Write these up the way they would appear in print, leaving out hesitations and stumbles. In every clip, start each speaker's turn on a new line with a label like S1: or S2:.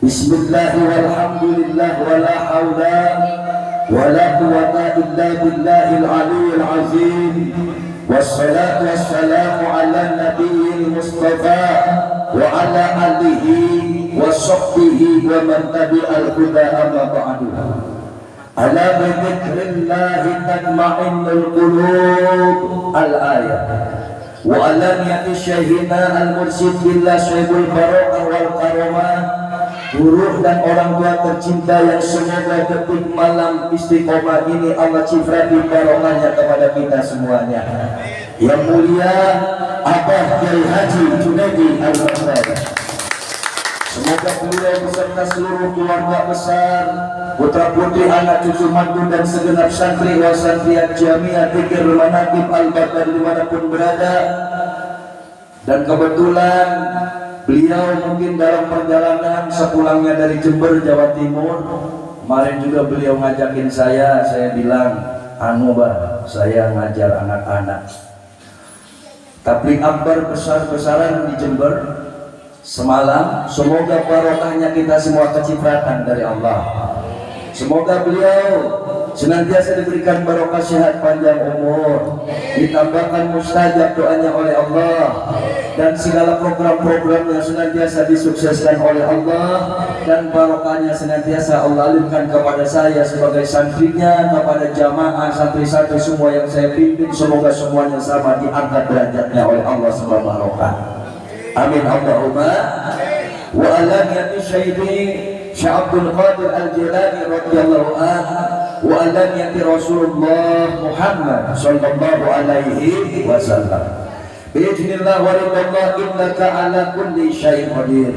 S1: Bismillah walhamdulillah wala haula wala quwwata illa billahil aliyyil azim. Wassalatu wassalamu ala nabiyil mustafa wa ala alihi wa sahbihi wa man tabi'al huda amma ba'du. Ala bi dzikrillahi tatma'innul qulub al-ayat. Wa alam yati syaihina al-mursyid billah syahibul barokah wal karamah, guru dan orang tua tercinta yang semoga detik malam istiqomah ini Allah cifrati barokahnya kepada kita semuanya. Yang mulia Abah Kiai Haji Junaidi Al-Baghdadi, semoga beliau beserta seluruh keluarga besar, putra putri, anak cucu mantu dan segenap santri wa santriat Jamiah Dzikir Manaqib Al-Baghdadi dimanapun berada. Dan kebetulan beliau mungkin dalam perjalanan sepulangnya dari Jember, Jawa Timur. Kemarin juga beliau ngajakin saya bilang, bah, saya ngajar anak-anak tabligh akbar besar-besaran di Jember semalam. Semoga barokahnya kita semua kecipratan dari Allah. Semoga beliau senantiasa diberikan barokah sehat panjang umur, ditambahkan mustajab doanya oleh Allah, dan segala program-programnya senantiasa disukseskan oleh Allah, dan barokahnya senantiasa Allah alirkan kepada saya sebagai santrinya, kepada jamaah santri-santri semua yang saya pimpin. Semoga semuanya sama diangkat derajatnya oleh Allah subhanahu wa ta'ala. Amin Allahumma. Wa alam yati syahidi Syekh Abdul Qadir Al-Jilani radhiyallahu anhu wa alam yati Rasulullah Muhammad sallallahu alaihi wasallam. Bismillah wa ridallah innaka ala kulli syai'in qadir.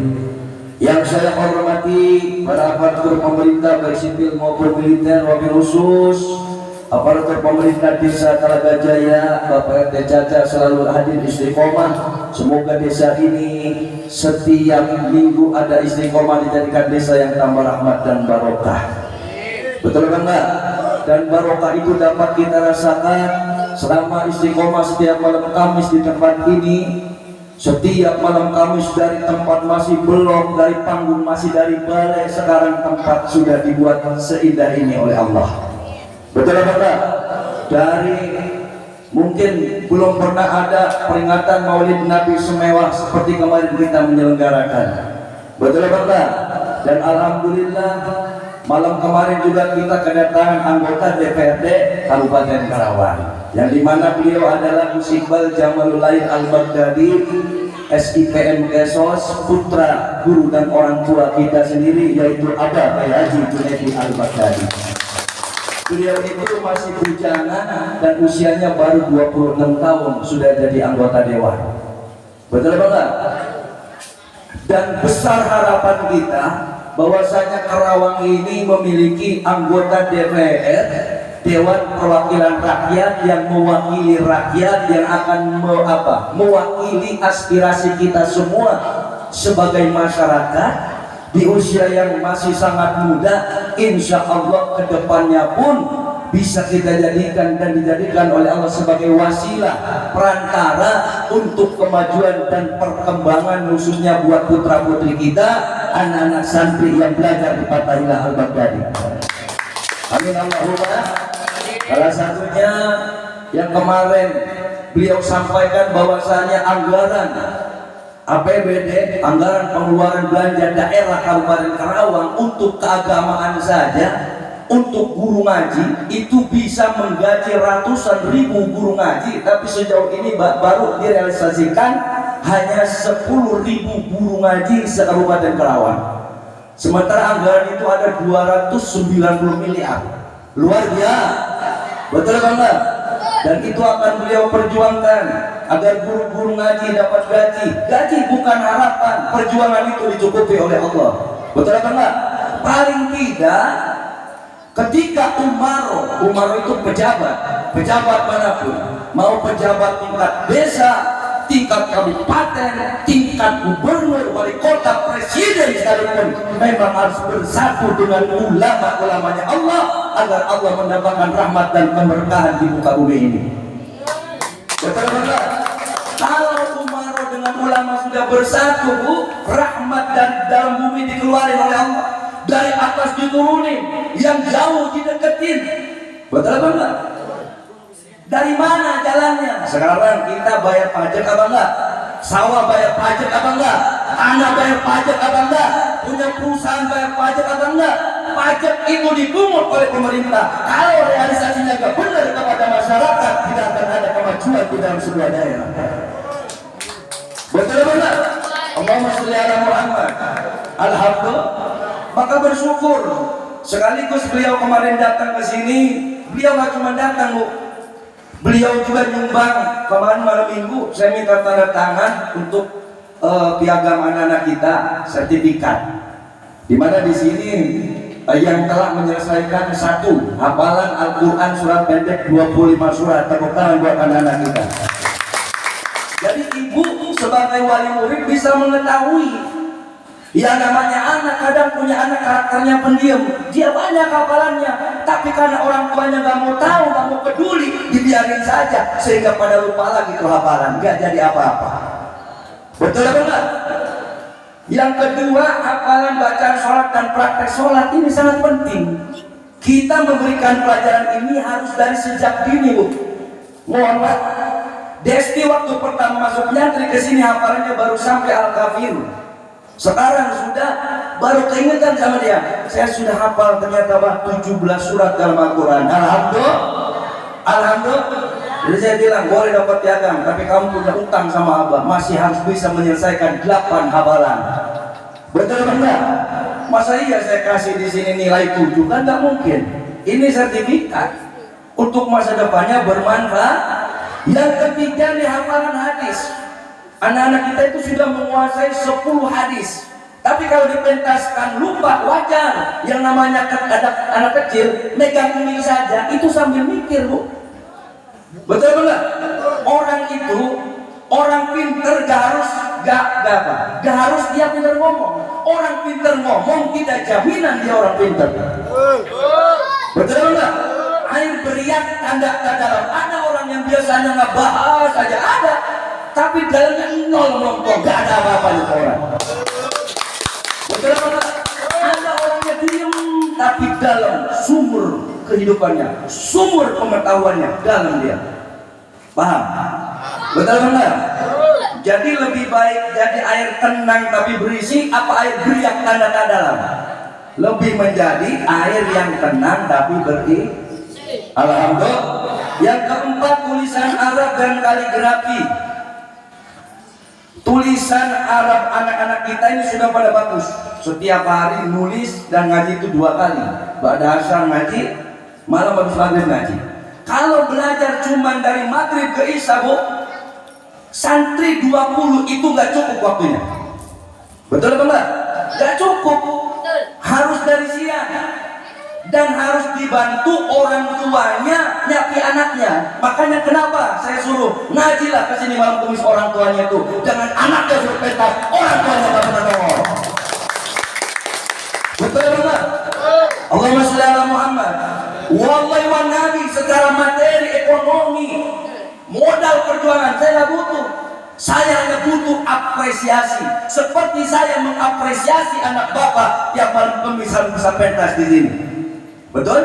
S1: Yang saya hormati para aparatur pemerintah baik sipil maupun militer, wabil khusus aparatur pemerintah desa Talaga Jaya, Bapak RT Caca selalu hadir istiqomah. Semoga desa ini setiap minggu ada istiqomah, dijadikan desa yang tambah rahmat dan barokah. Betul kan enggak? Dan barokah itu dapat kita rasakan selama istiqomah setiap malam Kamis di tempat ini. Setiap malam Kamis dari tempat masih belum, dari panggung masih dari balai, sekarang tempat sudah dibuat seindah ini oleh Allah. Betul apa enggak? Dari mungkin belum pernah ada peringatan Maulid Nabi semewah seperti kemarin kita menyelenggarakan. Betul apa enggak? Dan alhamdulillah malam kemarin juga kita kedatangan anggota DPRD Kabupaten Karawang, yang dimana beliau adalah Gus Iqbal Jamalulail Al-Baghdadi, SIPM Kesos, putra guru dan orang tua kita sendiri, yaitu Abah Kiai Haji Junaidi Al-Baghdadi. Beliau itu masih bujana dan usianya baru 26 tahun sudah jadi anggota dewan. Betul apa enggak? Dan besar harapan kita bahwasanya Karawang ini memiliki anggota DPR, Dewan Perwakilan Rakyat, yang mewakili rakyat, yang akan mewakili aspirasi kita semua sebagai masyarakat di usia yang masih sangat muda. Insya Allah kedepannya pun bisa kita jadikan dan dijadikan oleh Allah sebagai wasilah, perantara untuk kemajuan dan perkembangan, khususnya buat putra putri kita, anak-anak santri yang belajar di Fatahillah Al-Baghdadi. Amin Allahumma. Salah satunya yang kemarin beliau sampaikan bahwasanya anggaran APBD, anggaran pengeluaran belanja daerah Kabupaten Karawang untuk keagamaan saja, untuk guru ngaji itu bisa menggaji ratusan ribu guru ngaji, tapi sejauh ini baru direalisasikan hanya 10.000 guru ngaji se-Kabupaten Karawang. Sementara anggaran itu ada 290 miliar. Luar biasa. Betul kan enggak? Dan itu akan beliau perjuangkan agar guru-guru ngaji dapat gaji. Gaji bukan harapan, perjuangan itu dicukupi oleh Allah. Betul atau enggak? Paling tidak ketika Umaro itu pejabat manapun, mau pejabat tingkat desa, tingkat kabupaten, tingkat gubernur, wali kota, presiden sekalipun, memang harus bersatu dengan ulama-ulamanya Allah agar Allah mendapatkan rahmat dan keberkahan di muka bumi ini. Betul-betul. Kalau Umaro dengan ulama sudah bersatu, rahmat rahmat dari dalam bumi dikeluarin oleh Allah, dari atas diturunin, yang jauh dideketin. Betul apa enggak? Dari mana jalannya? Sekarang kita bayar pajak apa enggak? Sawah bayar pajak apa enggak? Tanah bayar pajak apa enggak? Punya perusahaan bayar pajak apa enggak? Pajak itu dipungut oleh pemerintah. Kalau realisasinya enggak benar kepada masyarakat, tidak akan ada kemajuan di dalam sebuah daerah. Betul apa enggak? Allahumma sholli ala Muhammad. Alhamdulillah. Maka bersyukur. Sekaligus beliau kemarin datang ke sini, beliau nggak cuma datang, Bu. Beliau juga nyumbang. Kemarin malam minggu saya minta tanda tangan untuk piagam anak-anak kita, sertifikat. Dimana di sini yang telah menyelesaikan 1 hafalan Al-Quran surat pendek 25 surat. Tepuk tangan buat anak-anak kita. Jadi ibu sebagai wali murid bisa mengetahui. Ya namanya anak kadang punya anak karakternya pendiam, dia banyak hafalannya, tapi karena orang tuanya nggak mau tahu, nggak mau peduli, dibiarin saja sehingga pada lupa lagi tuh hafalan, nggak jadi apa-apa. Betul apa enggak? Yang kedua, hafalan bacaan sholat dan praktek sholat ini sangat penting. Kita memberikan pelajaran ini harus dari sejak dini, Bu. Mohon maaf, Desti waktu pertama masuk nyantri ke sini hafalannya baru sampai Al-Kafir. Sekarang sudah baru keingetan sama dia. Saya sudah hafal ternyata 17 surat dalam Al-Quran. Alhamdulillah. Alhamdulillah. Jadi saya bilang boleh dapat piagam, tapi kamu punya utang sama Abah, masih harus bisa menyelesaikan 8 hafalan. Betul enggak? Masa iya saya kasih di sini nilai 7? Kan nggak mungkin. Ini sertifikat untuk masa depannya bermanfaat. Yang ketiga nih hafalan hadis. Anak-anak kita itu sudah menguasai 10 hadis. Tapi kalau dipentaskan lupa, wajar. Yang namanya anak kecil megang ini saja itu sambil mikir, Bu. Betul enggak? Orang itu, orang pinter gak harus dia pinter ngomong. Orang pinter ngomong tidak jaminan dia orang pinter. Betul enggak? Air beriak tanda dalam. Ada orang yang biasanya nggak bahas saja ada, tapi dalamnya nol nongkrong, gak ada apa-apa itu orang. Betul enggak? Ada orangnya diem, tapi dalam sumber kehidupannya, sumber pengetahuannya dalam dia. Paham? Betul enggak? Jadi lebih baik jadi air tenang tapi berisi, apa air beriak tanda dalam? Lebih menjadi air yang tenang tapi berisi. Alhamdulillah. Yang keempat, tulisan Arab dan kaligrafi. Tulisan Arab anak-anak kita ini sudah pada bagus. Setiap hari nulis dan ngaji itu 2 kali. Ba'da asar ngaji, malam habis maghrib ngaji. Kalau belajar cuma dari maghrib ke isya, Bu, santri 20 itu nggak cukup waktunya. Betul apa enggak? Nggak cukup. Harus dari siang. Dan harus dibantu orang tuanya nyapi anaknya. Makanya kenapa saya suruh ngajilah ke sini malam Kamis orang tuanya itu. Jangan anaknya suruh pentas, orang tuanya nggak pernah nongol. Betul enggak? Allahumma sholli ala Muhammad. Wallahi wa nabi, secara materi, ekonomi, modal perjuangan saya nggak butuh. Saya hanya butuh apresiasi. Seperti saya mengapresiasi anak bapak yang malam Kamis bisa pentas di sini. Betul?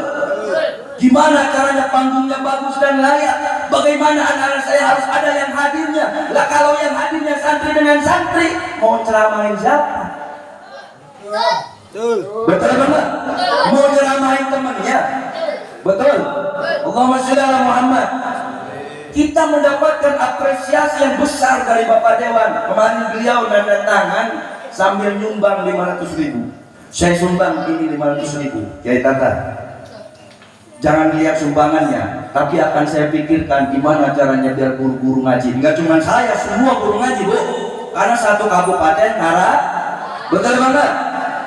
S1: Gimana caranya panggungnya bagus dan layak? Bagaimana anak-anak saya harus ada yang hadirnya? Lah kalau yang hadirnya santri dengan santri, mau ceramahin siapa? Betul enggak? Mau ceramahin temannya? Betul? Allahumma sholli ala Muhammad. Kita mendapatkan apresiasi yang besar dari Bapak Dewan. Kemarin beliau nanda tangan sambil nyumbang 500.000. Saya sumbang ini 500.000. Kiai Tata, jangan lihat sumbangannya, tapi akan saya pikirkan gimana caranya biar guru-guru ngaji. Enggak cuma saya, semua guru ngaji, Bu. Karena satu kabupaten Nara, betul enggak?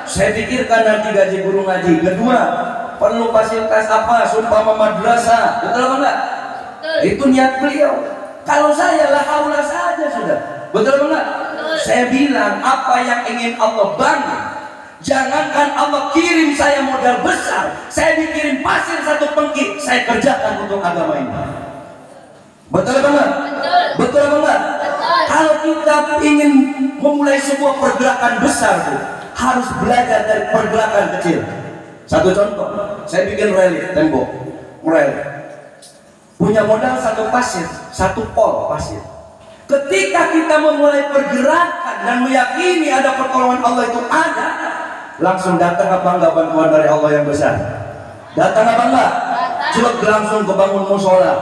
S1: Saya pikirkan nanti gaji guru ngaji. Kedua, perlu fasilitas apa? Sumpah madrasah, betul enggak? Itu niat beliau. Kalau saya la haula saja sudah. Betul enggak? Saya bilang apa yang ingin Allah bangun. Jangankan Allah kirim saya modal besar, saya dikirim pasir 1 pengki, saya kerjakan untuk agama ini. Betul apa enggak? Betul apa enggak? Kalau kita kita ingin memulai sebuah pergerakan besar tuh, harus belajar dari pergerakan kecil. Satu contoh, saya bikin rel tembok, rel. Punya modal satu pasir, satu pol pasir. Ketika kita memulai pergerakan dan meyakini ada pertolongan Allah itu ada, langsung datang apa enggak bantuan dari Allah yang besar? Datang apa enggak? Jelek langsung kebangun musola,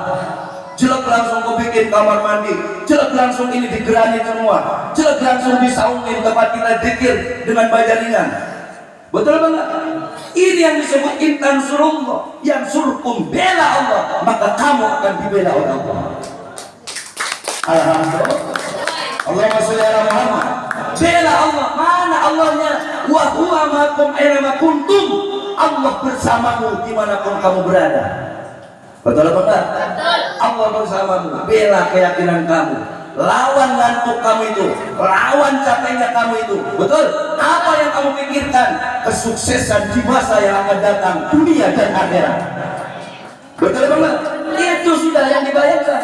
S1: jelek langsung kebikin kamar mandi, jelek langsung ini digerani semua, jelek langsung disaungin tempat kita zikir dengan bajaringan. Betul apa enggak? Ini yang disebut intan surullah, yang surkum, bela Allah, maka kamu akan dibela oleh Allah. Alhamdulillah. Allahumma sholli ala Muhammad. Bela Allah, mana Allahnya? Wa huwa ma'akum aina ma kuntum. Allah bersamamu dimanapun kamu berada. Betul apa enggak? Betul. Allah bersamamu. Bela keyakinan kamu. Lawan ngantuk kamu itu, lawan capeknya kamu itu. Betul? Apa yang kamu pikirkan? Kesuksesan di masa yang akan datang, dunia dan akhirat. Betul apa enggak? Itu sudah yang dibayangkan.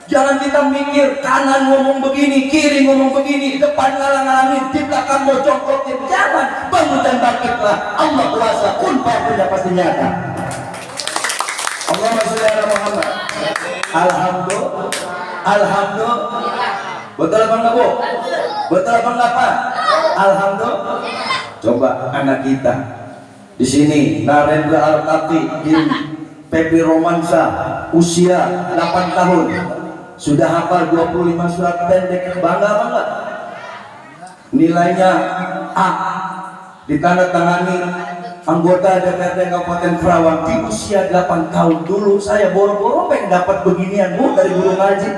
S1: Jangan kita mikir kanan ngomong begini, kiri ngomong begini, depan ngalang-ngalangin, di belakang mau jongkokin. Jangan, bangun dan bangkitlah. Allah kuasa, kun punya pasti nyata. Allahumma sholli ala Muhammad. Alhamdulillah. Alhamdulillah. Betul apa enggak, Bu? Betul apa enggak, Pak? Alhamdulillah. Coba anak kita di sini, Narendra Al-Kati di PP Romansa, usia 8 tahun, sudah hafal 25 surat pendek. Bangga apa enggak? Nilainya A, ditandatangani anggota DPRD Kabupaten Kerawang di usia 8 tahun. Dulu saya boro-boro pengen dapat beginian, Bu, dari guru ngaji.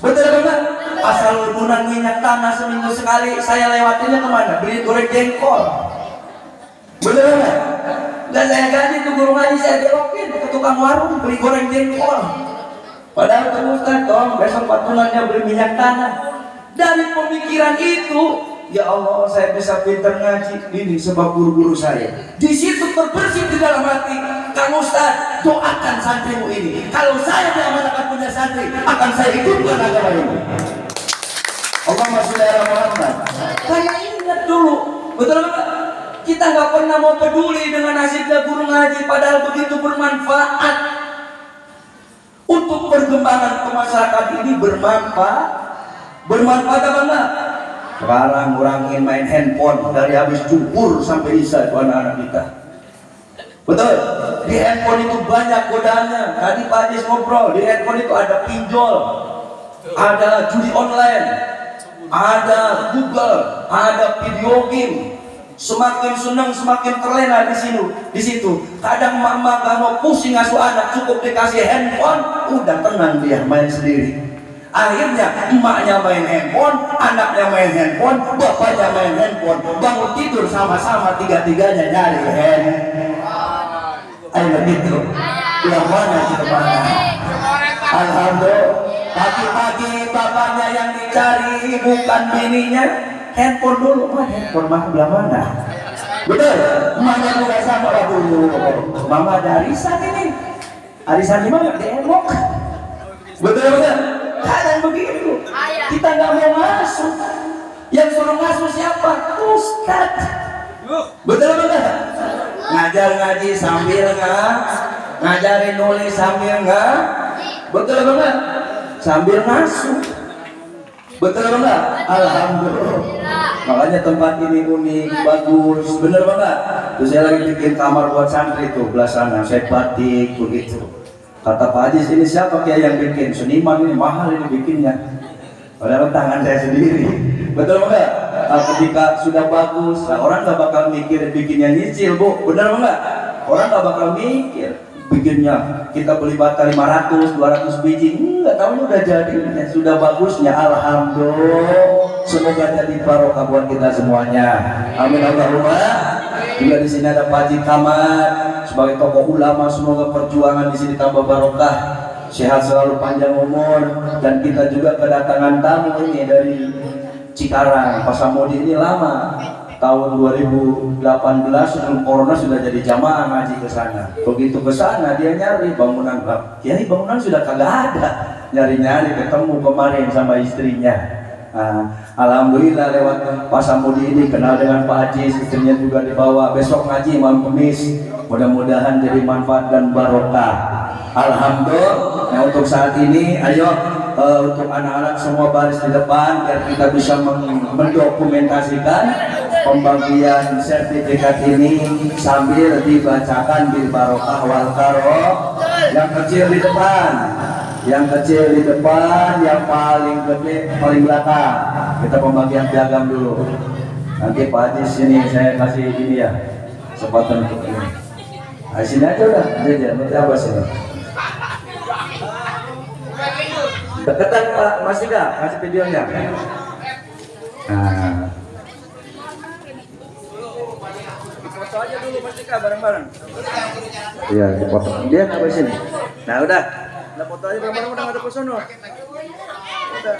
S1: Betul apa enggak? Asal ludunan minyak tanah seminggu sekali, saya lewatinnya kemana? Beli goreng jengkol. Betul enggak? Enggak saya gaji tuh guru ngaji, saya belokin ke tukang warung beli goreng jengkol. Padahal Pak Ustaz, dong besok patungannya beli minyak tanah. Dari pemikiran itu, ya Allah, saya bisa pintar ngaji ini sebab guru-guru saya. Di situ terbersih di dalam hati, Kang Ustaz, doakan santrimu ini. Kalau saya diamanahkan punya santri, akan saya hidupkan agama ini. Allahumma sholli ala Muhammad. Saya ingat dulu, betul enggak? Kita nggak pernah mau peduli dengan nasibnya guru ngaji, padahal begitu bermanfaat untuk perkembangan masyarakat ini. Bermanfaat apa enggak? Sekarang ngurangin main handphone dari habis zuhur sampai isya itu anak-anak kita. Betul? Di handphone itu banyak godaannya. Tadi Pak Ajis ngobrol, di handphone itu ada pinjol, ada judi online, ada Google, ada video game. Semakin senang, semakin terlena di situ. Kadang mama gak mau pusing ngasuh anak, cukup dikasih handphone, udah tenang dia main sendiri. Akhirnya emaknya main handphone, anaknya main handphone, bapaknya main handphone, bangun tidur sama-sama tiga-tiganya nyari handphone. Ayo begitu. Yang mana kita mana? Alhamdulillah. Pagi-pagi bapaknya yang dicari bukan bininya. Handphone dulu, handphone mah belah mana? Betul, emaknya juga sama lah dulu. Mama ada arisan ini. Arisan di mana? Demok. Betul. Kadang begitu. Kita nggak mau masuk. Yang suruh masuk siapa? Ustadz. Betul. Ngajar ngaji sambil ngajarin nulis sambil betul banget. Sambil masuk. Betul enggak? Alhamdulillah. Makanya tempat ini unik, bagus, bener banget. Terus saya lagi bikin kamar buat santri tuh belah sana, saya batik begitu. Kata Pak Ajis, ini siapa Kiai yang bikin? Seniman ini, mahal ini bikinnya. Padahal tangan saya sendiri. Betul enggak? Nah, ketika sudah bagus, nah, orang nggak bakal mikir bikinnya nyicil, Bu. Bener enggak? Orang nggak bakal mikir bikinnya kita beli bata 500, 200 biji, enggak, tahunya udah jadi, sudah bagusnya. Alhamdulillah, semoga jadi barokah buat kita semuanya. Amin Allahumma. Juga di sini ada Pak Haji Kamat sebagai tokoh ulama, semoga perjuangan di sini tambah barokah, sehat selalu, panjang umur. Dan kita juga kedatangan tamu ini dari Cikarang, Pak Samudi ini lama. Tahun 2018 sebelum corona sudah jadi jamaah ngaji ke sana. Begitu ke sana dia nyari bangunan, Kiai bangunan sudah kagak ada. Nyari-nyari ketemu kemarin sama istrinya.
S2: Alhamdulillah lewat Pak Samudi ini kenal dengan Pak Haji, istrinya juga dibawa. Besok ngaji malam Kamis, mudah-mudahan jadi manfaat dan barokah. Alhamdulillah. Nah, untuk saat ini ayo untuk anak-anak semua baris di depan biar kita bisa mendokumentasikan pembagian sertifikat ini sambil dibacakan bil barokah wal karoh. Yang kecil di depan, yang kecil di depan, yang paling gede paling belakang. Kita pembagian piagam dulu. Nanti Pak Haji sini saya kasih ini ya, kesempatan untuk ini. Nah, sini aja udah, aja nanti apa sini. Deketan Pak Mas Dika, kasih videonya. Nah, foto aja dulu Mas Dika bareng-bareng. Iya, foto. Dia nggak sini. Nah udah foto aja bareng-bareng, udah nggak ada pesono. Udah.